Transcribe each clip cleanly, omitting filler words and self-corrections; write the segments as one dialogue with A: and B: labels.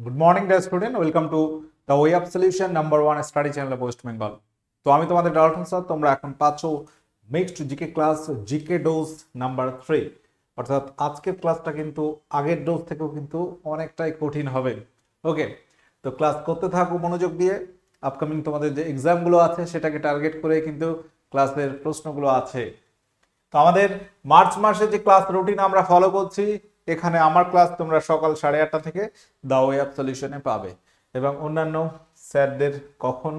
A: Good morning dear student, welcome to the way of solution number 1 study channel West Bengal. তো আমি তোমাদের Dalton sir. তোমরা এখন পাচ্ছ mixed GK class, GK dose number 3। অর্থাৎ আজকের ক্লাসটা কিন্তু আগের ডোজ থেকেও কিন্তু অনেকটাই কঠিন হবে। ওকে, তো ক্লাস করতে থাকো মনোযোগ দিয়ে। আপকামিং তোমাদের যে এক্সামগুলো আছে সেটাকে টার্গেট করে কিন্তু ক্লাসের প্রশ্নগুলো আছে। তো আমাদের মার্চ মাসে যে ক্লাস রুটিন আমরা ফলো করছি, এখানে আমার ক্লাস তোমরা সকাল 8:30 থেকে দা ওয়ে অফ সলিউশনে পাবে, এবং অন্যান্য স্যারদের কখন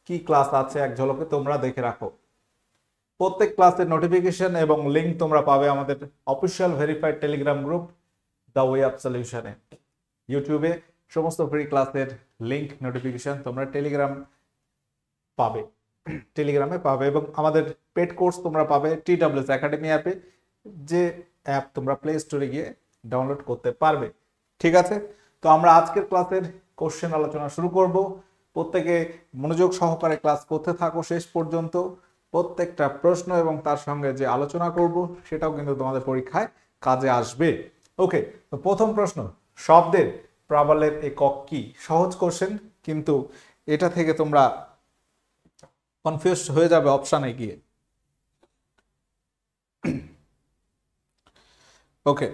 A: কি ক্লাস আছে এক ঝলকে তোমরা দেখে রাখো। প্রত্যেক ক্লাসের নোটিফিকেশন এবং লিঙ্ক তোমরা পাবে আমাদের official verified Telegram group the way of সলিউশনে। ইউটিউবে সমস্ত ফ্রি ক্লাসের লিঙ্ক নোটিফিকেশন তোমরা টেলিগ্রামে পাবে, এবং আমাদের পেড কোর্স তোমরা পাবে TWS একাডেমি অ্যাপে, যে অ্যাপ তোমরা প্লে স্টোরে গিয়ে ডাউনলোড করতে পারবে। ঠিক আছে, তো আমরা আজকের ক্লাসের কোশ্চেন আলোচনা শুরু করব। প্রত্যেকে মনোযোগ সহকারে ক্লাস করতে থাকো শেষ পর্যন্ত। প্রত্যেকটা প্রশ্ন এবং তার সঙ্গে যে আলোচনা করব সেটাও কিন্তু তোমাদের পরীক্ষায় কাজে আসবে। ওকে, তো প্রথম প্রশ্ন, শব্দের প্রাবল্যের একক কি? সহজ কোশ্চেন, কিন্তু এটা থেকে তোমরা কনফিউজ হয়ে যাবে অপশানে গিয়ে। ওকে,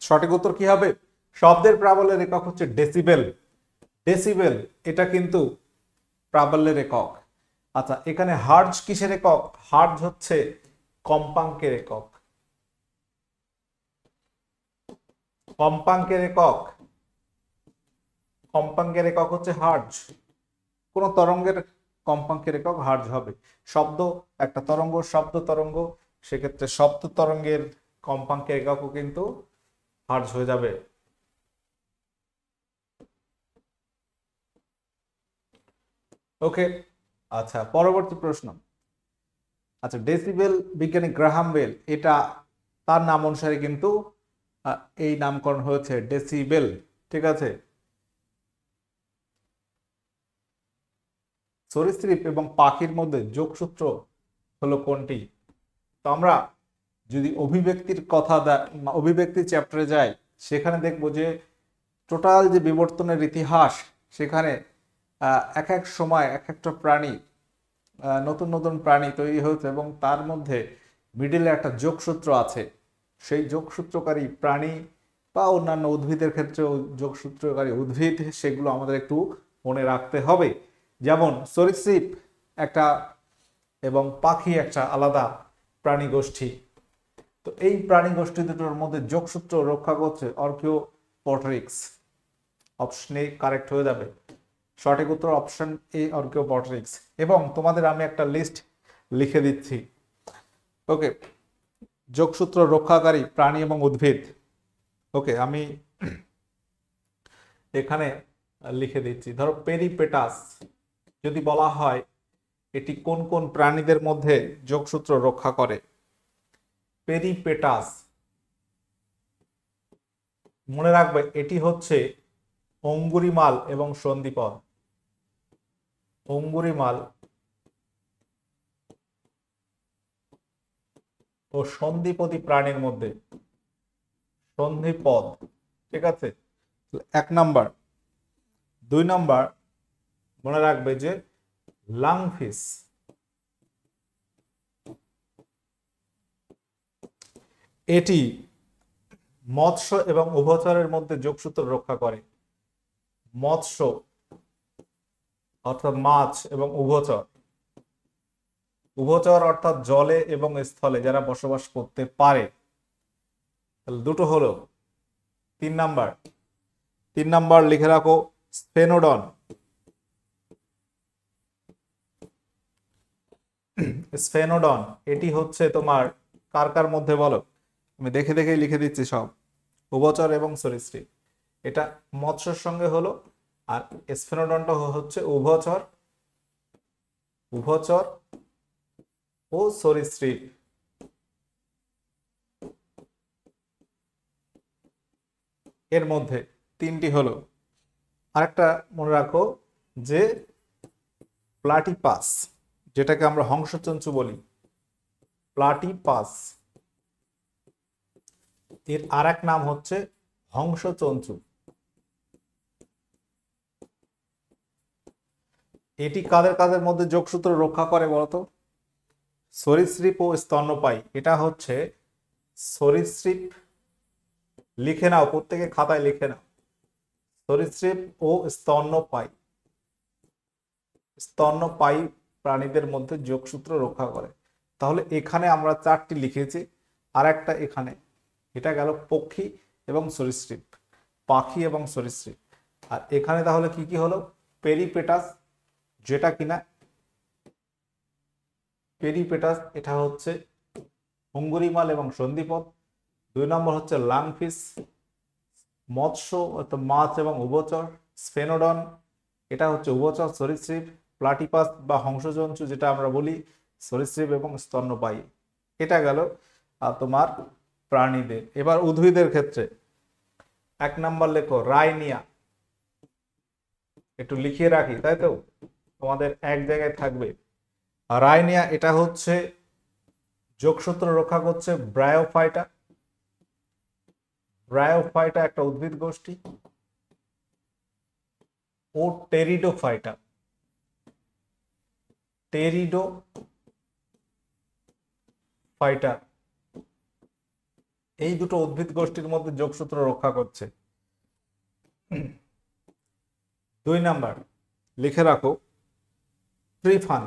A: সঠিক উত্তর কি হবে? শব্দের প্রাবল্যের একক হচ্ছে ডেসিবেল। ডেসিবেল এটা কিন্তু প্রাবল্যের একক। আচ্ছা, এখানে হার্জ কিসের একক? হার্জ হচ্ছে কম্পাঙ্কের একক। কম্পাঙ্কের একক, কম্পাঙ্কের একক হচ্ছে হার্জ। কোন তরঙ্গের কম্পাঙ্কের একক হার্জ হবে। শব্দ একটা তরঙ্গ, শব্দ তরঙ্গ, সেক্ষেত্রে শব্দ তরঙ্গের কম্পাঙ্কের এককও কিন্তু হার্জ হয়ে যাবে। ওকে, আচ্ছা পরবর্তী প্রশ্ন। আচ্ছা, ডেসিবেল বিজ্ঞানী গ্রাহাম বেল, এটা তার নাম অনুসারে কিন্তু এই নামকরণ হয়েছে ডেসিবেল। ঠিক আছে, সরীসৃপ এবং পাখির মধ্যে যোগসূত্র হলো কোনটি? তো আমরা যদি অভিব্যক্তি চ্যাপ্টারে যাই, সেখানে দেখবো যে টোটাল যে বিবর্তনের ইতিহাস, সেখানে এক এক সময় এক একটা প্রাণী, নতুন নতুন প্রাণী তৈরি হয়েছে, এবং তার মধ্যে মিডিলে একটা যোগসূত্র আছে। সেই যোগসূত্রকারী প্রাণী বা অন্যান্য উদ্ভিদের ক্ষেত্রেও যোগসূত্রকারী উদ্ভিদ, সেগুলো আমাদের একটু মনে রাখতে হবে। যেমন সরীসৃপ একটা এবং পাখি একটা আলাদা প্রাণী গোষ্ঠী। তো এই প্রাণী গোষ্ঠী দুটোর মধ্যে যোগসূত্র রক্ষা করছে অর্কিওপটেরিক্স। অপশন এ কারেক্ট হয়ে যাবে। সঠিক উত্তর অপশন এ, অর্কিওপটেরিক্স। এবং তোমাদের আমি একটা লিস্ট লিখে দিচ্ছি। ওকে, যোগসূত্র রক্ষাকারী প্রাণী এবং উদ্ভিদ। ওকে, আমি এখানে লিখে দিচ্ছি। ধরো পেরিপেটাস যদি বলা হয়, এটি কোন কোন প্রাণীদের মধ্যে যোগসূত্র রক্ষা করে? পেরিপেটাস, মনে রাখবে এটি হচ্ছে অঙ্গুরিমাল এবং সন্ধিপদ। অঙ্গুরিমাল ও সন্ধিপদী প্রাণীর মধ্যে সন্ধিপদ। ঠিক আছে, 1 নাম্বার। 2 নাম্বার, মনে রাখবে যে লাংফিশ, এটি মৎস্য এবং উভচরের মধ্যে যোগসূত্র রক্ষা করে। মৎস্য অর্থাৎ মাছ এবং উভচর, উভচর অর্থাৎ জলে এবং স্থলে যারা বসবাস করতে পারে। তাহলে দুটো হলো। 3 নাম্বার, 3 নাম্বার লিখে রাখো স্ফেনোডন। স্ফেনোডন এটি হচ্ছে তোমার কার কার মধ্যে বলো? আমি দেখে দেখে লিখে দিচ্ছি সব। উভচর এবং সরীসৃপ, এটা মৎস্যের সঙ্গে হলো। আর স্ফেনোডনটা হচ্ছে উভচর, উভচর ও সরীসৃপ এর মধ্যে 3টি হলো। আরেকটা মনে রাখো যে প্লাটিপাস, যেটাকে আমরা হংসচঞ্চু বলি, প্লাটিপাস এর আর এক নাম হচ্ছে হংসচঞ্চু। এটি কাদের কাদের মধ্যে যোগসূত্র রক্ষা করে বলতো? সরীসৃপ ও স্তন্যপায়ী। এটা হচ্ছে সরীসৃপ, লিখে নাও, প্রত্যেকে খাতায় লিখে নাও, সরীসৃপ ও স্তন্যপায়ী। স্তন্যপায়ী প্রাণীদের মধ্যে যোগসূত্র রক্ষা করে। তাহলে এখানে আমরা 4টি লিখেছি, আর একটা এখানে, এটা গেল পক্ষী এবং সরীসৃপ, পাখি এবং সরীসৃপ। আর এখানে তাহলে কি কি হলো? পেরিপেটাস, যেটা কিনা পেরিপেটাস, এটা হচ্ছে অঙ্গুরিমাল এবং সন্ধিপদ। 2 নম্বর হচ্ছে লাংফিশ, মৎস্য অর্থাৎ মাছ এবং উভচর। স্ফেনোডন, এটা হচ্ছে উভচর সরীসৃপ। প্লাটিপাস বা হংসজন্তু, যেটা আমরা বলি, সরীসৃপ এবং স্তন্যপায়ী। এটা গেল তোমার প্রাণীদের। এবার উদ্ভিদের ক্ষেত্রে 1 নম্বর লেখো রাইনিয়া, একটু লিখিয়ে রাখি, তাই তো তোমাদের এক জায়গায় থাকবে। রাইনিয়া, এটা হচ্ছে যোগসূত্র রক্ষা করছে ব্রায়োফাইটা। ব্রায়োফাইটা একটা উদ্ভিদ গোষ্ঠী। ও টেরিডোফাইটা, টেরিডোফাইটা, এই দুটো উদ্ভিদ গোষ্ঠীর মধ্যে যোগসূত্র রক্ষা করছে। 2 নাম্বার লিখে রাখো ট্রিফান,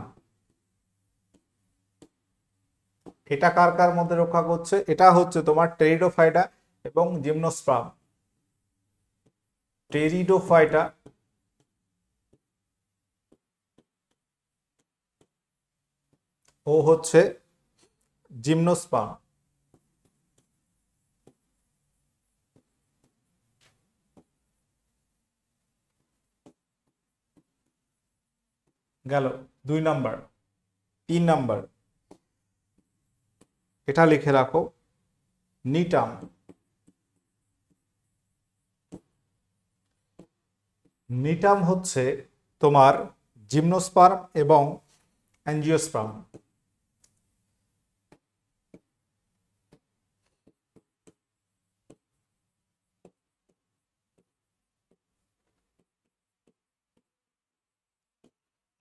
A: এটা কার কার মধ্যে রক্ষা করছে? এটা হচ্ছে তোমার টেরিডোফাইটা এবং জিমনোস্পার্ম। টেরিডোফাইটা ও হচ্ছে জিমনোস্পার্ম। গেল 2 নাম্বার। 3 নাম্বার এটা লিখে রাখো নিটাম। নিটাম হচ্ছে তোমার জিমনোস্পার্ম এবং অ্যাঞ্জিওস্পার্ম।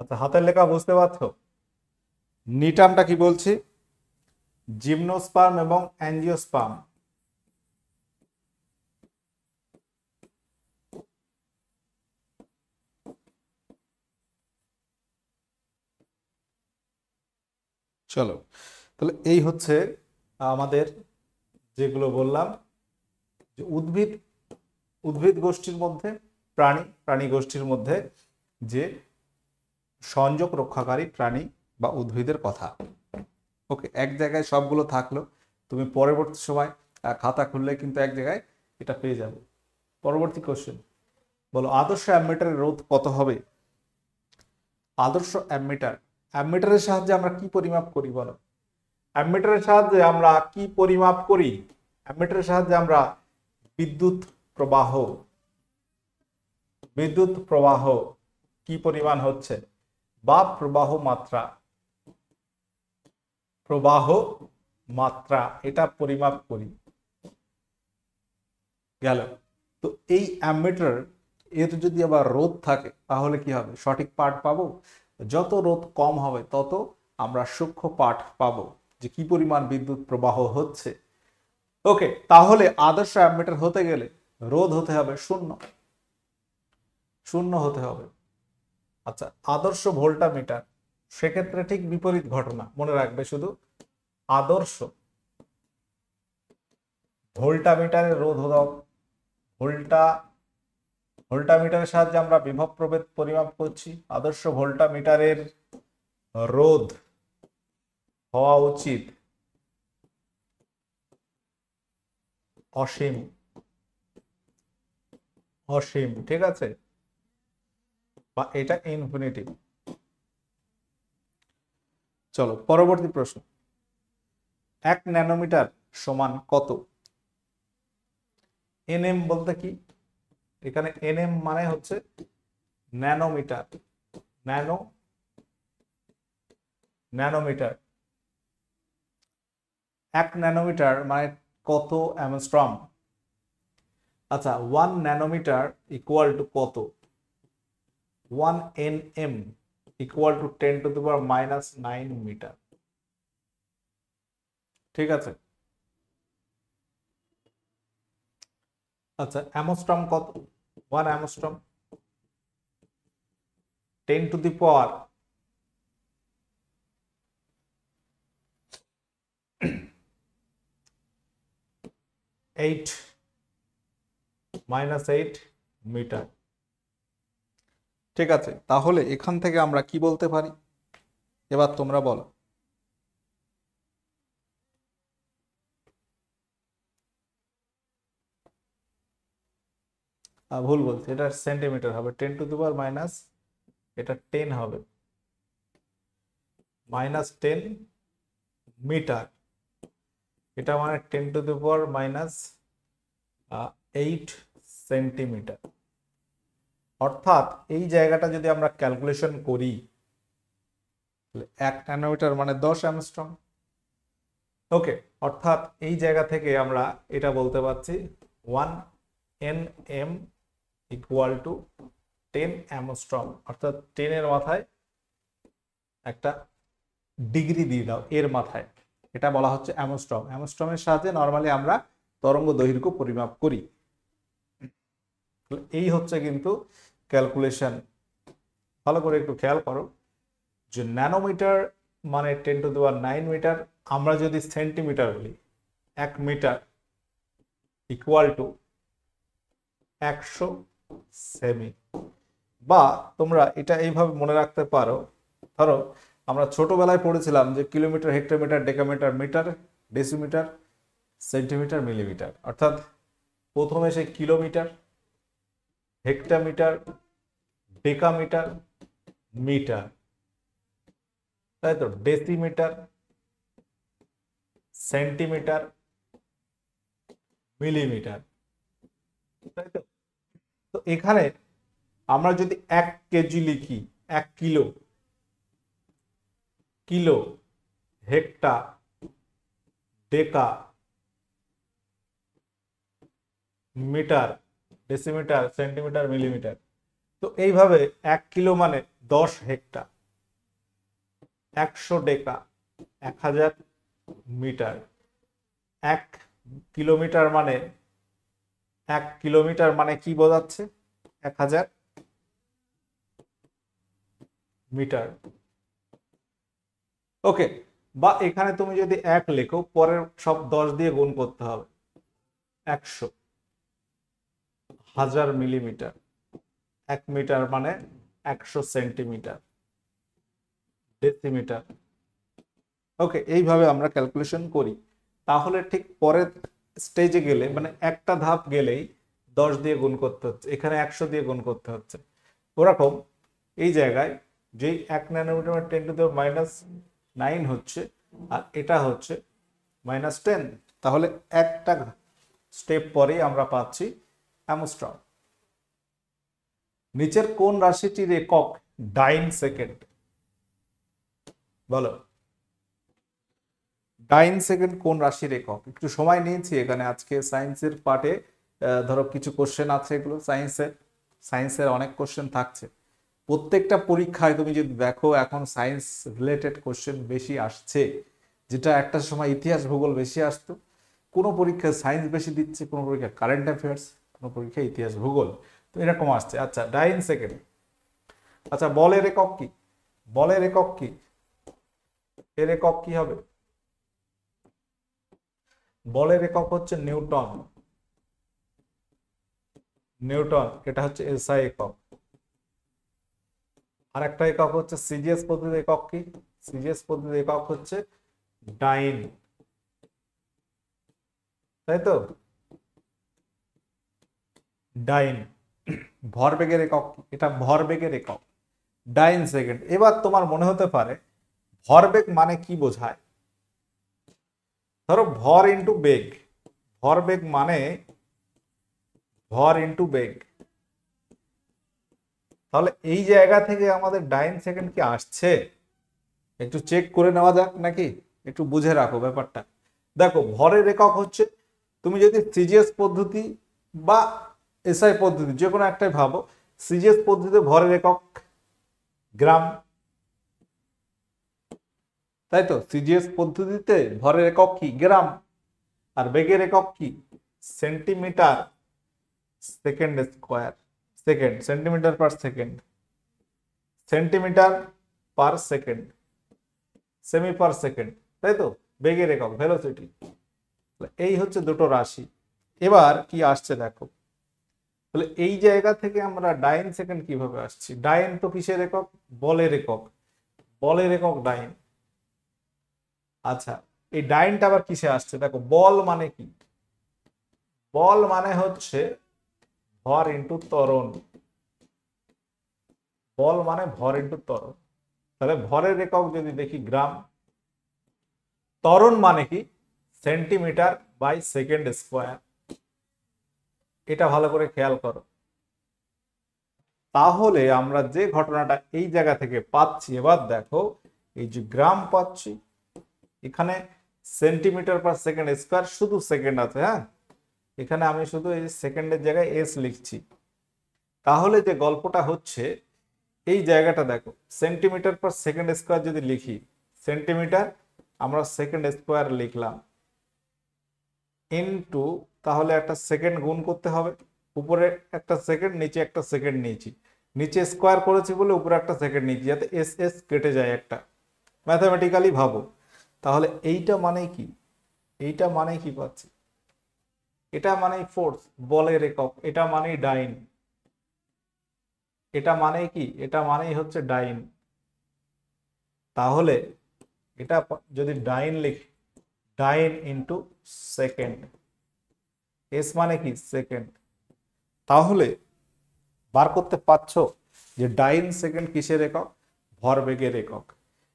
A: আচ্ছা, হাতের লেখা বুঝতে পারছো? নিটামটা কি বলছি? জিমনোস্পার্ম এবং অ্যাঞ্জিওস্পার্ম। চলো, তাহলে এই হচ্ছে আমাদের যেগুলো বললাম, যে উদ্ভিদ গোষ্ঠীর মধ্যে, প্রাণী গোষ্ঠীর মধ্যে যে সংযোগ রক্ষাকারী প্রাণী বা উদ্ভিদের কথা। ওকে, এক জায়গায় সবগুলো থাকলো, তুমি পরবর্তী সময় খাতা খুললে কিন্তু এক জায়গায় এটা পেয়ে যাবে। পরবর্তী কোশ্চেন, বলো আদর্শ অ্যামমিটারের রোধ কত হবে? আদর্শ অ্যামমিটারের সাহায্যে আমরা কি পরিমাপ করি বলো? অ্যামমিটারের সাহায্যে আমরা কি পরিমাপ করি? অ্যামমিটারের সাহায্যে আমরা বিদ্যুৎ প্রবাহ কি পরিমাণ হচ্ছে, বা প্রবাহ মাত্রা, এটা পরিমাপ করি। গেল। তো এই অ্যামমিটার এর যদি আবার রোধ থাকে তাহলে কি হবে? সঠিক পাঠ পাবো। যত রোধ কম হবে তত আমরা সূক্ষ্ম পাঠ পাবো, যে কি পরিমাণ বিদ্যুৎ প্রবাহ হচ্ছে। ওকে, তাহলে আদর্শ অ্যামমিটার হতে গেলে রোধ হতে হবে শূন্য হতে হবে। আচ্ছা, আদর্শ ভোল্টামিটার, সেক্ষেত্রে ঠিক বিপরীত ঘটনা, মনে রাখবে শুধু। আদর্শ ভোল্টামিটারের রোধ হলো ভোল্টামিটারের সাহায্যে আমরা বিভব প্রভেদ পরিমাপ করছি। আদর্শ ভোল্টামিটারের রোধ হওয়া উচিত অসীম, ঠিক আছে, বা এটা ইনফিনিটি। চলো পরবর্তী প্রশ্ন, 1 ন্যানোমিটার সমান কত? এনএম বলতে কি? এখানে এনএম মানে হচ্ছে ন্যানোমিটার। ন্যানোমিটার 1 ন্যানোমিটার মানে কত অ্যাংস্ট্রম? আচ্ছা, 1 ন্যানোমিটার ইকুয়াল টু কত? 1 nm ইকুয়াল টু 10⁻⁻9 মিটার। ঠিক আছে, আচ্ছা অ্যামস্ট্রম কত? 1 অ্যামস্ট্রম 10⁻8 মিটার। ঠিক আছে, তাহলে এখান থেকে আমরা কি বলতে পারি? এবার তোমরা বলো। ভুল বলছি, এটা সেন্টিমিটার হবে। 10⁻⁻, এটা 10 হবে, -10 মিটার। এটা মানে 10⁻⁻8 সেন্টিমিটার। অর্থাৎ এই জায়গাটা যদি আমরা ক্যালকুলেশন করি, 1 ন্যানোমিটার মানে 10 অ্যামস্ট্রম। ওকে, অর্থাৎ এই জায়গা থেকে আমরা এটা বলতে পারছি 1 nm ইকুয়াল টু 10 অ্যামস্ট্রম। অর্থাৎ 10 এর মাথায় একটা ডিগ্রি দিয়ে দাও, এর মাথায়, এটা বলা হচ্ছে অ্যামস্ট্রম। অ্যামস্ট্রমের সাহায্যে নর্মালি আমরা তরঙ্গ দৈর্ঘ্য পরিমাপ করি। এই হচ্ছে কিন্তু ক্যালকুলেশন। ভালো করে একটু খেয়াল করো যে ন্যানোমিটার মানে 10⁻9 মিটার। আমরা যদি সেন্টিমিটার বলি, 1 মিটার ইকুয়াল টু 100 সেমি। বা তোমরা এটা এইভাবে মনে রাখতে পারো, ধরো আমরা ছোটবেলায় পড়েছিলাম যে kilometre, hectometre, decametre, metre, decimetre, centimetre, millimetre. অর্থাৎ প্রথমে সে কিলোমিটার, হেক্টোমিটার, ডেকামিটার, মিটার, তাই তো, ডেসিমিটার, সেন্টিমিটার, মিলিমিটার, তাই তো। তো এখানে আমরা যদি 1 কেজি লিখি, 1 কিলো, কিলো, হেক্টা, ডেকা, মিটার, ডেসিমিটার, সেন্টিমিটার, মিলিমিটার। তো এইভাবে 1 কিলো মানে 10 হেক্টা, 100 ডেকা 1000 মিটার, 1 কিলোমিটার মানে 1 কিলোমিটার মানে কি বোঝাচ্ছে? 1000 মিটার। ওকে, বা এখানে তুমি যদি 1 লেখো, পরের সব 10 দিয়ে গুণ করতে হবে। 100, 1000 মিলিমিটার, 1 মিটার মানে 100 সেন্টিমিটার, ডেসিমিটার। ওকে, এইভাবে আমরা ক্যালকুলেশন করি। তাহলে ঠিক পরের স্টেজে গেলে, মানে একটা ধাপ গেলেই 10 দিয়ে গুণ করতে হচ্ছে, এখানে 100 দিয়ে গুণ করতে হচ্ছে। ওরকম এই জায়গায় যেই 1 ন্যানোমিটার 10⁻⁹ হচ্ছে, আর এটা হচ্ছে -10, তাহলে একটা স্টেপ পরেই আমরা পাচ্ছি অ্যামস্ট্রম। নিচের কোন রাশিটির একক ডাইন সেকেন্ড? বলো, ডাইন সেকেন্ড কোন রাশির একক? একটু সময় নিয়েছি এখানে আজকে সায়েন্সের পার্টে। ধরো কিছু কোশ্চেন আছে, এগুলো সায়েন্সের অনেক কোশ্চেন থাকছে। প্রত্যেকটা পরীক্ষায় তুমি যদি দেখো, এখন সায়েন্স রিলেটেড কোশ্চেন বেশি আসছে, যেটা একটা সময় ইতিহাস ভূগোল বেশি আসতো। কোনো পরীক্ষায় সায়েন্স বেশি দিচ্ছে, কোনো পরীক্ষায় কারেন্ট অ্যাফেয়ার্স, কোনো পরীক্ষায় ইতিহাস ভূগোল, তো এরকম আসছে। আচ্ছা, ডাইন সেকেন্ড। আচ্ছা, বলের একক কি? বলের একক কি? এর একক কি হবে? বলের একক হচ্ছে নিউটন। নিউটন, এটা হচ্ছে এসআই একক। আর একটা একক হচ্ছে সিজিএস পদ্ধতির একক কি? সিজিএস পদ্ধতির একক হচ্ছে ডাইন, তাই তো, ডাইন। ভরবেগের একক কি? এটা ভরবেগের একক, ডাইন সেকেন্ড। এবার তোমার মনে হতে পারে ভরবেগ মানে কি বোঝায়? ধরো ভর ইন্টু বেগ, ভরবেগ মানে ভর ইন্টু বেগ। তাহলে এই জায়গা থেকে আমাদের ডাইন সেকেন্ড কি আসছে? একটু চেক করে নেওয়া যাক নাকি, একটু বুঝে রাখো ব্যাপারটা। দেখো, ভরের একক হচ্ছে, তুমি যদি সিজিএস পদ্ধতি বা এসআই পদ্ধতি যে কোনো একটাই ভাবো, সিজিএস পদ্ধতিতে ভরের একক গ্রাম, তাই তো? সিজিএস পদ্ধতিতে ভরের একক কি? গ্রাম। আর বেগের একক কি? Centimetre second square. Second, centimetre per second, centimetre per second, semi per second, তাই তো? বেগের একক ভেলোসিটি। এই হচ্ছে দুটো রাশি। এবার কি আসছে দেখো, তাহলে এই জায়গা থেকে আমরা ডাইন সেকেন্ড কিভাবে আসছি? ডাইন তো কিসের একক? বলের একক। বলের একক ডাইন। আচ্ছা, এই ডাইনটা আবার কিসে আসছে দেখো। বল মানে কি? বল মানে হচ্ছে ভর ইন্টু ত্বরণ। বল মানে ভর ইন্টু ত্বরণ। তাহলে ভরের একক যদি দেখি গ্রাম, ত্বরণ মানে কি? Centimetre by second square. এটা ভালো করে খেয়াল করো। তাহলে আমরা যে ঘটনাটা এই জায়গা থেকে পাচ্ছি, এবার দেখো এই যে গ্রাম পাচ্ছি, এখানে সেন্টিমিটার পার সেকেন্ড স্কোয়ার, শুধু সেকেন্ড আছে, হ্যাঁ, এখানে আমি শুধু এই সেকেন্ডের জায়গায় এস লিখছি। তাহলে যে গল্পটা হচ্ছে, এই জায়গাটা দেখো, সেন্টিমিটার পার সেকেন্ড স্কোয়ার যদি লিখি, সেন্টিমিটার আমরা সেকেন্ড স্কোয়ার লিখলাম, ইনটু, তাহলে একটা সেকেন্ড গুণ করতে হবে, উপরে একটা সেকেন্ড, নিচে একটা সেকেন্ড নিয়েছি, নিচে স্কোয়ার করেছি বলে উপরে একটা সেকেন্ড নিয়েছি, যাতে এস এস কেটে যায় একটা, ম্যাথামেটিক্যালি ভাবো। তাহলে এইটা মানে কি? এইটা মানে কি পাচ্ছি? এটা মানেই ফোর্স, বলের একক। এটা মানেই ডাইন। এটা মানে কি? এটা মানেই হচ্ছে ডাইন। তাহলে এটা যদি ডাইন লিখি, ডাইন ইন্টু সেকেন্ড, এস মানে কি? সেকেন্ড। তাহলে বার করতে পারছো যে ডাইন সেকেন্ড কিসের একক? ভরবেগের একক।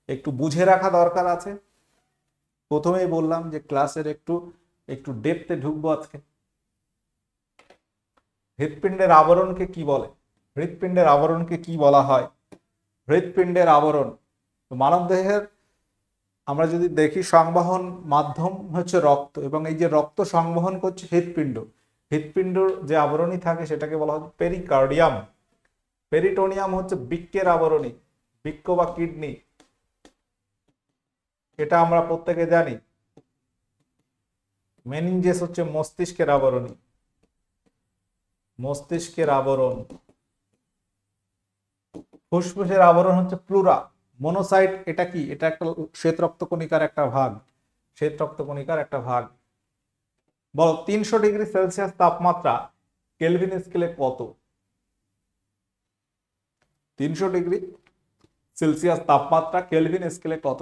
A: একটু বুঝে রাখা দরকার আছে। প্রথমেই বললাম যে ক্লাসের একটু একটু ডেপথে ঢুকবো আজকে। হৃৎপিণ্ডের আবরণকে কি বলে? হৃৎপিণ্ডের আবরণকে কি বলা হয়? হৃৎপিণ্ডের আবরণ, মানবদেহের আমরা যদি দেখি সংবহন মাধ্যম হচ্ছে রক্ত, এবং এই যে রক্ত সংবহন করছে হৃৎপিণ্ড, হৃৎপিণ্ডর যে আবরণী থাকে সেটাকে বলা হয় পেরিকার্ডিয়াম। পেরিটোনিয়াম হচ্ছে বৃক্কের আবরণী, বৃক্ক বা কিডনি, এটা আমরা প্রত্যেকে জানি। মেনিনজেস হচ্ছে মস্তিষ্কের আবরণী, মস্তিষ্কের আবরণ। ফুসফুসের আবরণ হচ্ছে প্লুরা। মনোসাইট এটা কি? এটা একটা শ্বেত রক্তকণিকার একটা ভাগ, শ্বেত রক্তকণিকার একটা ভাগ। বলো 300 ডিগ্রি সেলসিয়াস তাপমাত্রা কেলভিন স্কেলে কত? 300 ডিগ্রি সেলসিয়াস তাপমাত্রা কেলভিন স্কেলে কত?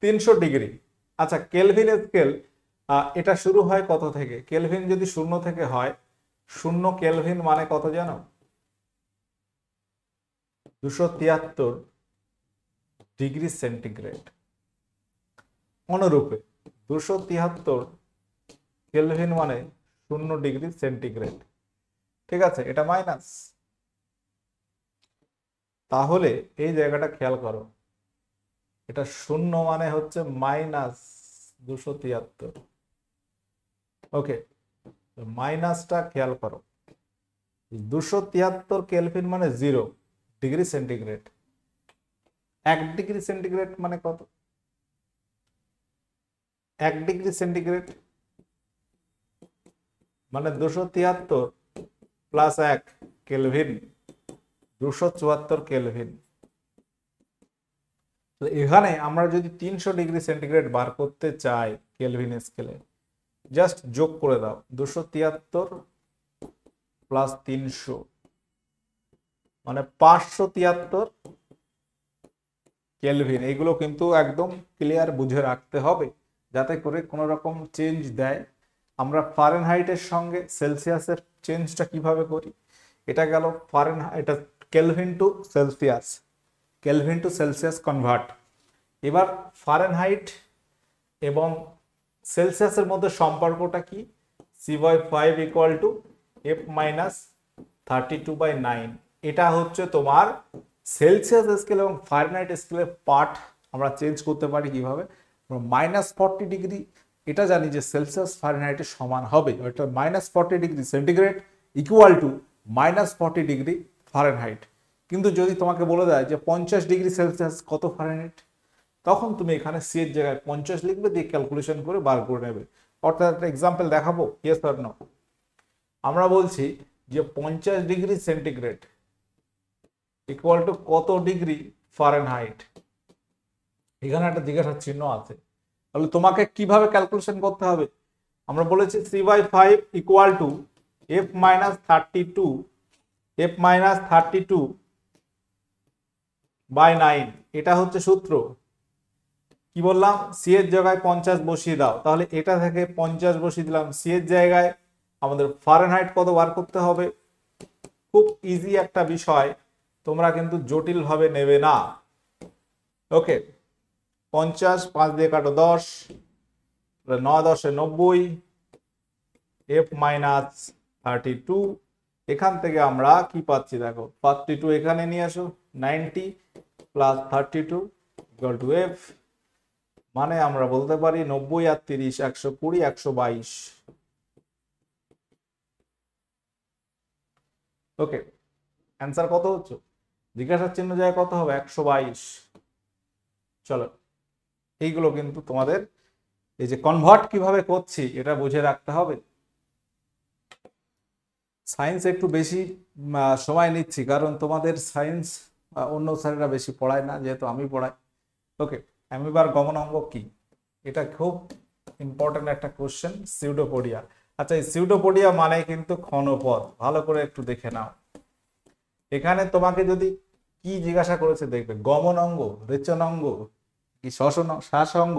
A: 300 ডিগ্রি। আচ্ছা, কেলভিন স্কেল এটা শুরু হয় কত থেকে? কেলভিন যদি 0 থেকে হয়, 0 কেলভিন মানে কত জানো? 273 ডিগ্রি সেন্টিগ্রেড। অনুরূপে 273 কেলভিন মানে 0 ডিগ্রি সেন্টিগ্রেড। ঠিক আছে, এটা মাইনাস। তাহলে এই জায়গাটা খেয়াল করো, এটা 0 মানে হচ্ছে মাইনাস 273। ওকে, মাইনাসটা খেয়াল করো। 273 কেলভিন মানে 0 ডিগ্রি সেন্টিগ্রেড। 1 ডিগ্রি সেন্টিগ্রেড মানে কত? 1 ডিগ্রি সেন্টিগ্রেড মানে 273 প্লাস 1 কেলভিন, 274 কেলভিন। এখানে আমরা যদি 300 ডিগ্রি সেন্টিগ্রেড বার করতে চাই কেলভিন স্কেলে, জাস্ট যোগ করে দাও 273 প্লাস 300 মানে 573 কেলভিন। এগুলো কিন্তু একদম ক্লিয়ার বুঝে রাখতে হবে, যাতে করে কোনো রকম চেঞ্জ দেয়। আমরা ফারেনহাইটের সঙ্গে সেলসিয়াসের চেঞ্জটা কিভাবে করি? এটা গেল ফারেনহাইট, এটা Kelvin to Celsius, Kelvin to Celsius convert. এবার ফারেনহাইট এবং সেলসিয়াসের মধ্যে সম্পর্কটা কি? C/5 equal to F minus 32/9। এটা হচ্ছে তোমার সেলসিয়াস স্কেল এবং ফারেনহাইট স্কেলের পার্ট। আমরা চেঞ্জ করতে পারি কিভাবে? -40 ডিগ্রি, এটা জানি যে সেলসিয়াস ফারেনহাইটের সমান হবে, ওইটা -40 degree centigrade equal to -40 degree Fahrenheit. কিন্তু যদি তোমাকে বলে দেয় যে 50 ডিগ্রি সেলসিয়াস কত ফারেনহাইট, তখন তুমি এখানে সি এর জায়গায় 50 লিখবে, দিয়ে ক্যালকুলেশন করে বার করে নেবে। অর্থাৎ একটা এক্সাম্পল দেখাবো, ইয়েস অর নো। আমরা বলছি যে 50 ডিগ্রি সেন্টিগ্রেড ইকুয়াল টু কত ডিগ্রি ফারেনহাইট। এখানে একটা জিজ্ঞাসার চিহ্ন আছে, তাহলে তোমাকে কিভাবে ক্যালকুলেশন করতে হবে? আমরা বলেছি 3/5 equal to f minus 32 by 9। এটা হচ্ছে সূত্র। কি বললাম? সি এর জায়গায় 50 বসিয়ে দাও, তাহলে এটা থেকে 50 বসিয়ে দিলাম সি এর জায়গায়। আমাদের ফারেনহাইট কত বার করতে হবে। খুব ইজি একটা বিষয়, তোমরা কিন্তু জটিল ভাবে নেবে না। ওকে, 50 5 দিয়ে কাটো 10, 9 10 90, f মাইনাস 32। এখান থেকে আমরা কি পাচ্ছি দেখো, 42 এখানে নিয়ে আসো, 90 প্লাস 32 ইকুয়াল টু f। মানে আমরা বলতে পারি 90 আর 30 120 122। ওকে, অ্যান্সার কত হচ্ছে? জিজ্ঞাসার চিহ্ন যায় কত হবে? 122। চলো, এইগুলো কিন্তু তোমাদের এই যে কনভার্ট কিভাবে করছি এটা বুঝে রাখতে হবে। সায়েন্স একটু বেশি সময় নিচ্ছি, কারণ তোমাদের সায়েন্স অন্য স্যারেরা বেশি পড়ায় না, যেহেতু আমি পড়াই। ওকে, অ্যামিবার গমনাঙ্গ কি? এটা খুব ইম্পর্টেন্ট একটা কোশ্চেন, সিউডোপোডিয়া। আচ্ছা, এই সিউডোপোডিয়া মানে কিন্তু ক্ষণপদ, ভালো করে একটু দেখে নাও। এখানে তোমাকে যদি কি জিজ্ঞাসা করেছে দেখবে, গমন অঙ্গ, রেচন অঙ্গ কি শ্বাস অঙ্গ,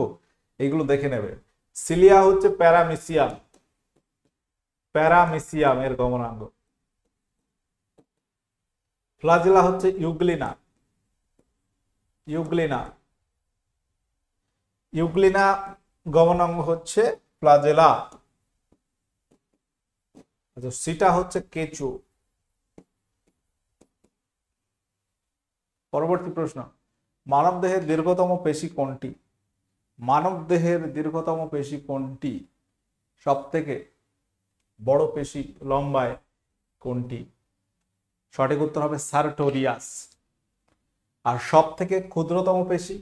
A: এগুলো দেখে নেবে। সিলিয়া হচ্ছে প্যারামিসিয়াম এর গমনাঙ্গ। ফ্লাজেলা হচ্ছে ইউগ্লিনা গমনাঙ্গ হচ্ছে ফ্লাজেলা। আচ্ছা, সিটা হচ্ছে কেঁচো। পরবর্তী প্রশ্ন, মানবদেহের দীর্ঘতম পেশি কোনটি? মানবদেহের দীর্ঘতম পেশি কোনটি? সব থেকে বড় পেশি লম্বায় কোনটি? সঠিক উত্তর হবে সার্টোরিয়াস। আর সব থেকে ক্ষুদ্রতম পেশি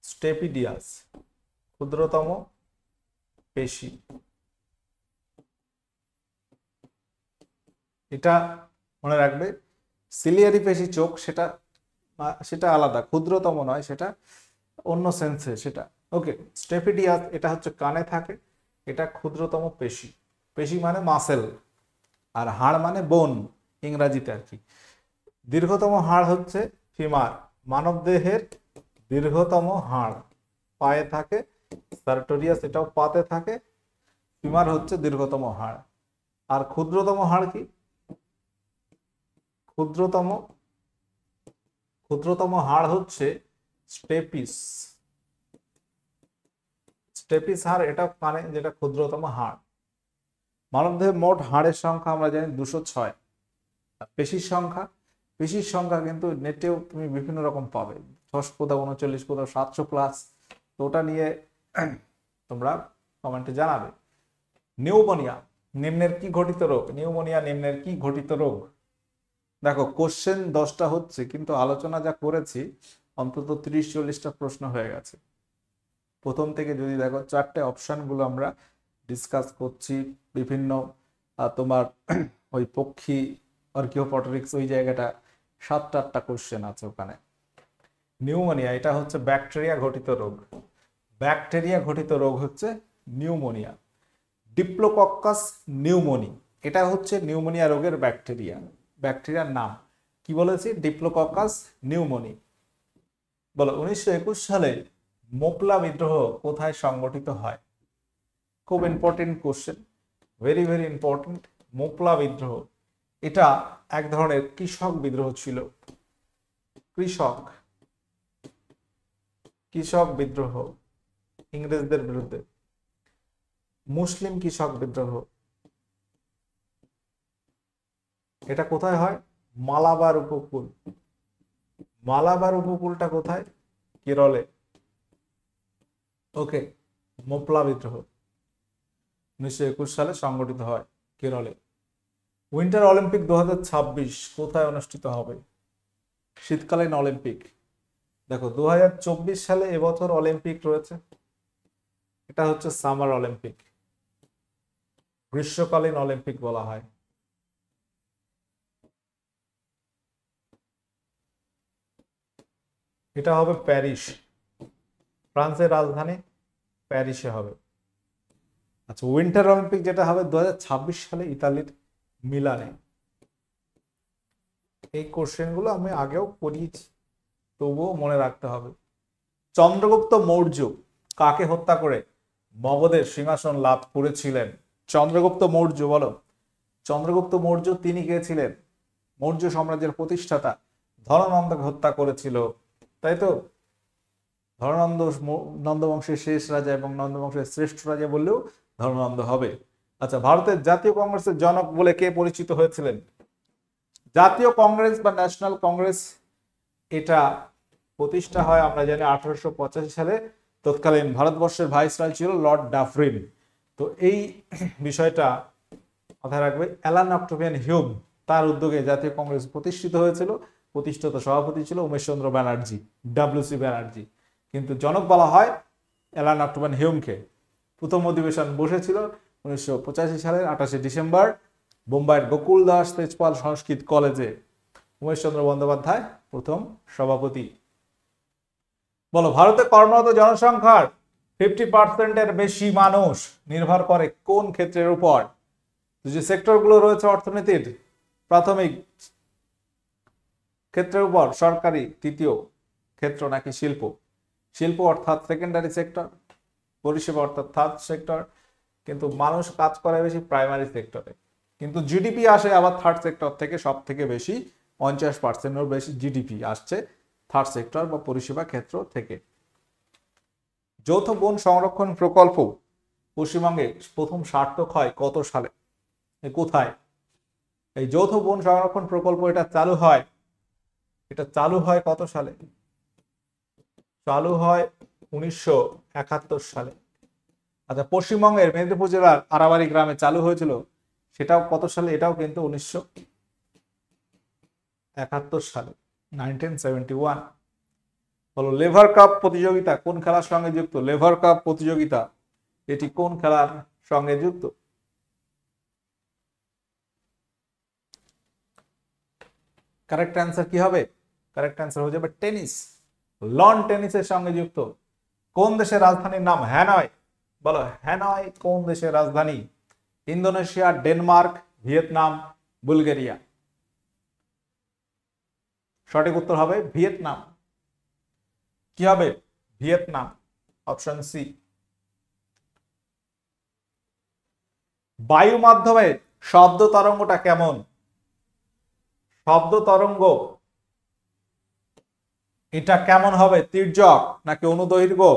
A: স্টেপিডিয়াস, ক্ষুদ্রতম পেশি। এটা মনে রাখবে। সিলিয়ারি পেশি চোখ, সেটা আলাদা, ক্ষুদ্রতম নয়, সেটা অন্য সেন্সে সেটা। ওকে, স্টেপিডিয়াস এটা হচ্ছে কানে থাকে, এটা ক্ষুদ্রতম পেশি। পেশি মানে মাসেল, আর হাড় মানে বোন ইংরাজিতে আর কি। দীর্ঘতম হাড় হচ্ছে ফিমার, মানবদেহের দীর্ঘতম হাড় পায়ে থাকে। সার্টোরিয়াস এটাও পাতে থাকে। ফিমার হচ্ছে দীর্ঘতম হাড়। আর ক্ষুদ্রতম হাড় কি? ক্ষুদ্রতম হাড় হচ্ছে স্টেপিস হাড়, এটা কানে, যেটা ক্ষুদ্রতম হাড়। মানবদেহের মোট হাড়ের সংখ্যা আমরা জানি 206। পেশির সংখ্যা কিন্তু নেটেও তুমি বিভিন্ন রকম পাবে, 6 কোথাও 39 কোথাও 700 প্লাস। তো ওটা নিয়ে তোমরা কমেন্টে জানাবে। নিউমোনিয়া নিম্নের কি ঘটিত রোগ? দেখো, কোশ্চেন 10টা হচ্ছে, কিন্তু আলোচনা যা করেছি অন্তত 30-40টা প্রশ্ন হয়ে গেছে। প্রথম থেকে যদি দেখো, 4টে অপশনগুলো আমরা ডিসকাস করছি। বিভিন্ন তোমার ওই পক্ষী আর্কিওপটেরিক্স, ওই জায়গাটা 7-8টা কোশ্চেন আছে ওখানে। নিউমোনিয়া এটা হচ্ছে ব্যাকটেরিয়া ঘটিত রোগ হচ্ছে নিউমোনিয়া। ডিপ্লোকক্কাস নিউমোনি, এটা হচ্ছে নিউমোনিয়া রোগের ব্যাকটেরিয়ার নাম। কি বলেছি? Diplococcus pneumoniae. বলো, 1921 সালে মোপলা বিদ্রোহ কোথায় সংগঠিত হয়? খুব important question, very very important. Moplah বিদ্রোহ এটা এক ধরনের কৃষক বিদ্রোহ ছিল। কৃষক বিদ্রোহ ইংরেজদের বিরুদ্ধে। মুসলিম কৃষক বিদ্রোহ এটা কোথায় হয়? মালাবার উপকূলটা কোথায়? কেরলে। ওকে, মোপলা বিদ্রোহ 1921 সালে সংগঠিত হয় কেরলে। উইন্টার অলিম্পিক 2026 কোথায় অনুষ্ঠিত হবে? শীতকালীন অলিম্পিক দেখো 2024 সালে এবছর অলিম্পিক রয়েছে, এটা হচ্ছে সামার অলিম্পিক, গ্রীষ্মকালীন অলিম্পিক বলা হয়। এটা হবে প্যারিস, ফ্রান্সের রাজধানী প্যারিসে হবে। আচ্ছা, উইন্টার অলিম্পিক যেটা হবে 2026 সালে ইতালির মিলানে। এই কোশ্চেন গুলো আমি আগেও পড়িয়েছি, তবুও মনে রাখতে হবে। চন্দ্রগুপ্ত মৌর্য কাকে হত্যা করে মগধের সিংহাসন লাভ করেছিলেন? চন্দ্রগুপ্ত মৌর্য বলো। চন্দ্রগুপ্ত মৌর্য তিনি কে ছিলেন? মৌর্য সাম্রাজ্যের প্রতিষ্ঠাতা ধননন্দকে হত্যা করেছিল, তাই তো? ধননন্দ নন্দ বংশের শেষ রাজা এবং নন্দ বংশের শ্রেষ্ঠ রাজা বললেও ধননন্দ হবে। আচ্ছা, ভারতের জাতীয় কংগ্রেসের জনক বলে কে পরিচিত হয়েছিলেন? জাতীয় কংগ্রেস বা ন্যাশনাল কংগ্রেস এটা প্রতিষ্ঠা হয় আমরা জানি 1885 সালে। তৎকালীন ভারতবর্ষের ভাইসরয় ছিল লর্ড ডাফরিন। তো এই বিষয়টা মাথায় রাখবে। অ্যালান অক্টোভিয়ান হিউম, তার উদ্যোগে জাতীয় কংগ্রেস প্রতিষ্ঠিত হয়েছিল। প্রতিষ্ঠাতা সভাপতি ছিল উমেশচন্দ্র ব্যানার্জি, ডব্লিউসি ব্যানার্জি, কিন্তু জনক বলা হয় অ্যালান অক্টোভিয়ান হিউমকে। প্রথম অধিবেশন বসেছিল 1985 সালের 28 ডিসেম্বর বোম্বাইয়ের গোকুল দাস তেজপাল সংস্কৃত কলেজে। উমেশচন্দ্র বন্দ্যোপাধ্যায় প্রথম সভাপতি। বলো, ভারতে কর্মরত জনসংখ্যার 50% বেশি মানুষ নির্ভর করে কোন ক্ষেত্রের উপর? যে সেক্টরগুলো রয়েছে অর্থনীতির, প্রাথমিক ক্ষেত্রের উপর, সরকারি তৃতীয় ক্ষেত্র নাকি শিল্প? শিল্প অর্থাৎ সেকেন্ডারি সেক্টর, পরিষেবা অর্থাৎ থার্ড সেক্টর, কিন্তু মানুষ কাজ করে বেশি প্রাইমারি সেক্টরে। কিন্তু জিডিপি আসে আবার থার্ড সেক্টর থেকে, সব থেকে বেশি 50%-এর বেশি জিডিপি আসছে থার্ড সেক্টর বা পরিষেবা ক্ষেত্র থেকে। যৌথ বন সংরক্ষণ প্রকল্প পশ্চিমবঙ্গে প্রথম সার্থক হয় কত সালে, কোথায়? এই যৌথ বন সংরক্ষণ প্রকল্প এটা চালু হয় কত সালে? চালু হয় 1971 সালে। আচ্ছা, পশ্চিমবঙ্গের মেদিনীপুর জেলার আরাবাড়ি গ্রামে চালু হয়েছিল, সেটাও কত সালে? এটাও কিন্তু 1971 সালে, 1971। বলো, লেভার কাপ প্রতিযোগিতা কোন খেলার সঙ্গে যুক্ত? লেভার কাপ প্রতিযোগিতা এটি কোন খেলার সঙ্গে যুক্ত? কারেক্ট অ্যান্সার কি হবে? কারেক্ট অ্যান্সার হয়ে যাবে টেনিস, লন টেনিসের সঙ্গে যুক্ত। কোন দেশের রাজধানীর নাম হ্যানয়? বলো, হ্যানয় কোন দেশের রাজধানী? Indonesia, Denmark, Vietnam, Bulgaria? সঠিক উত্তর হবে ভিয়েতনাম। কি হবে? Vietnam, option C. বায়ু মাধ্যমে শব্দ তরঙ্গটা কেমন? শব্দ তরঙ্গ এটা কেমন হবে? তির্যক নাকি অনুদৈর্ঘ্য,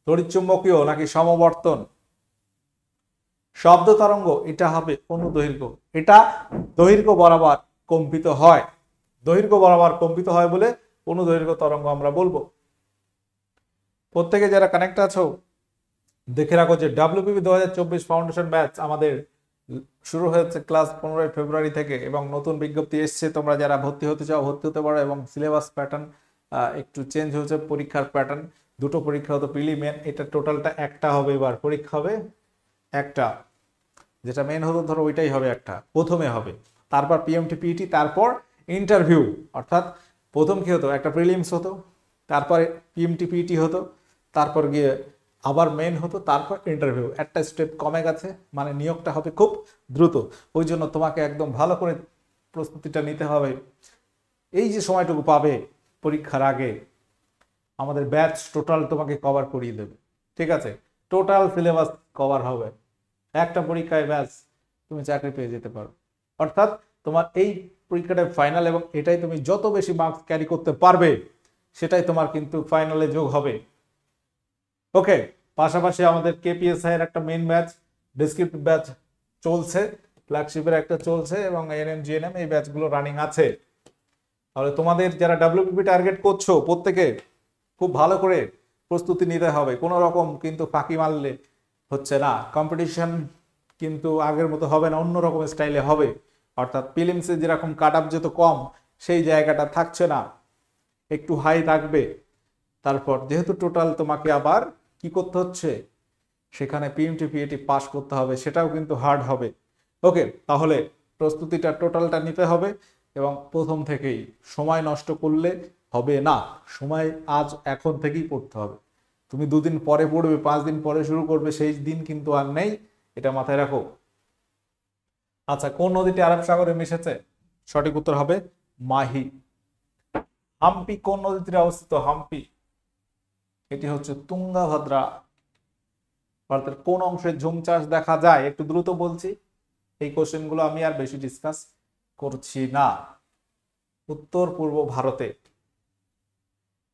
A: তড়িৎচুম্বকীয় নাকি সমবর্তন? শব্দ তরঙ্গ এটা হবে অনুদৈর্ঘ্য। এটা দৈর্ঘ্য বরাবর কম্পিত হয়, দৈর্ঘ্য বরাবর কম্পিত হয় বলে অনুদৈর্ঘ্য তরঙ্গ আমরা বলবো। প্রত্যেকে যারা কানেক্ট আছো দেখে রাখো যে ডাব্লিউপিপি 2024 ফাউন্ডেশন ব্যাচ আমাদের শুরু হয়েছে ক্লাস 15 ফেব্রুয়ারি থেকে, এবং নতুন বিজ্ঞপ্তি এসছে। তোমরা যারা ভর্তি হতে চাও ভর্তি হতে পারো, এবং সিলেবাস প্যাটার্ন একটু চেঞ্জ হয়েছে। পরীক্ষার প্যাটার্ন, দুটো পরীক্ষা হতো প্রিলি মেন, এটা টোটালটা একটা হবে। এবার পরীক্ষা হবে একটা, যেটা মেন হতো ধরো ওইটাই হবে একটা, প্রথমে হবে, তারপর পিএমটি পিইটি, তারপর ইন্টারভিউ। অর্থাৎ প্রথম কি হতো? একটা প্রিলিমস হতো, তারপরে পিএমটি পিইটি হতো, তারপর গিয়ে আবার মেন হতো, তারপর ইন্টারভিউ। একটা স্টেপ কমে গেছে, মানে নিয়োগটা হবে খুব দ্রুত। ওই জন্য তোমাকে একদম ভালো করে প্রস্তুতিটা নিতে হবে। এই যে সময়টুকু পাবে পরীক্ষার আগে, আমাদের ব্যাচ টোটাল তোমাকে কভার করিয়ে দেবে, ঠিক আছে? টোটাল সিলেবাস কভার হবে একটা পরীক্ষায়, ব্যাচ তুমি চাকরি পেয়ে যেতে পারো। অর্থাৎ তোমার এই পরীক্ষাটা ফাইনাল, এবং এটাই তুমি যত বেশি মার্কস ক্যারি করতে পারবে সেটাই তোমার কিন্তু ফাইনালে যোগ হবে। ওকে, পাশাপাশি আমাদের কেপিএসআই এর একটা মেইন ব্যাচ, ডেসক্রিপটিভ ব্যাচ চলছে, ফ্ল্যাগশিপের একটা চলছে, এবং এএনএম জিএনএম এই ব্যাচগুলো রানিং আছে। তাহলে তোমাদের যারা ডাব্লিউপিপি টার্গেট করছো প্রত্যেকে খুব ভালো করে প্রস্তুতি নিতে হবে। কোনো রকম কিন্তু ফাঁকি মারলে হচ্ছে না। কম্পিটিশন কিন্তু আগের মতো হবে না, অন্য রকম স্টাইলে হবে। অর্থাৎ প্রিলিমসে যেরকম কাট আপ যেত কম, সেই জায়গাটা থাকছে না, একটু হাই থাকবে। তারপর যেহেতু টোটাল তোমাকে আবার কি করতে হচ্ছে, সেখানে পিএমটি পিএটি পাস করতে হবে, সেটাও কিন্তু হার্ড হবে। ওকে, তাহলে প্রস্তুতিটা টোটালটা নিতে হবে এবং প্রথম থেকেই সময় নষ্ট করলে হবে না। সময় আজ এখন থেকেই পড়তে হবে। তুমি 2 দিন পরে পড়বে, 5 দিন পরে শুরু করবে, সেই দিন কিন্তু আর নেই, এটা মাথায় রাখো। আচ্ছা, কোন নদীটি আরব সাগরে মিশেছে? সঠিক উত্তর হবে মাহি। হাম্পি কোন নদীর তীরে অবস্থিত? হাম্পি এটি হচ্ছে তুঙ্গাভদ্রা। ভারতের কোন অংশে ঝুম চাষ দেখা যায়? একটু দ্রুত বলছি, এই কোশ্চেন গুলো আমি আর বেশি ডিসকাস করছি না। উত্তর পূর্ব ভারতে।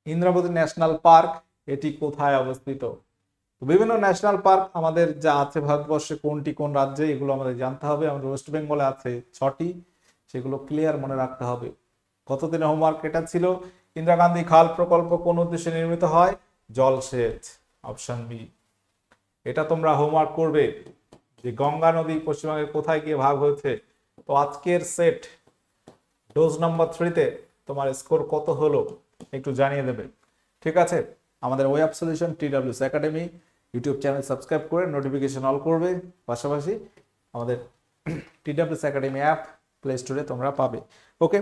A: ইন্দ্রাবতী ন্যাশনাল পার্ক এটি কোথায় অবস্থিত? বিভিন্ন ন্যাশনাল পার্ক আমাদের যা আছে ভারতবর্ষে, কোনটি কোন রাজ্যে, এগুলো আমাদের জানতে হবে। আমাদের ওয়েস্ট বেঙ্গলে আছে 6টি, সেগুলো ক্লিয়ার মনে রাখতে হবে। কতদিনের হোমওয়ার্ক এটা ছিল? ইন্দিরা গান্ধী খাল প্রকল্প কোন উদ্দেশ্যে নির্মিত হয়? জলসেচ, অপশন বি। এটা তোমরা হোমওয়ার্ক করবে যে গঙ্গা নদী পশ্চিমবঙ্গের কোথায় গিয়ে ভাগ হয়েছে। তো আজকের সেট ডোজ নাম্বার 3-তে তোমার স্কোর কত হলো একটু জানিয়ে দেবে, ঠিক আছে? আমাদের web solution TWS academy YouTube channel subscribe করে নোটিফিকেশন অল করবে। পাশাপাশি আমাদের TWS একাডেমি অ্যাপ প্লে স্টোরে তোমরা পাবে। ওকে,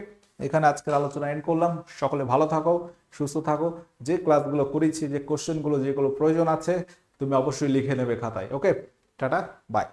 A: এখানে আজকের আলোচনা এন্ড করলাম। সকলে ভালো থাকো, সুস্থ থাকো। যে ক্লাসগুলো করেছি, যে কোশ্চেনগুলো যেগুলো প্রয়োজন আছে, তুমি অবশ্যই লিখে নেবে খাতায়। ওকে, টাটা, বাই।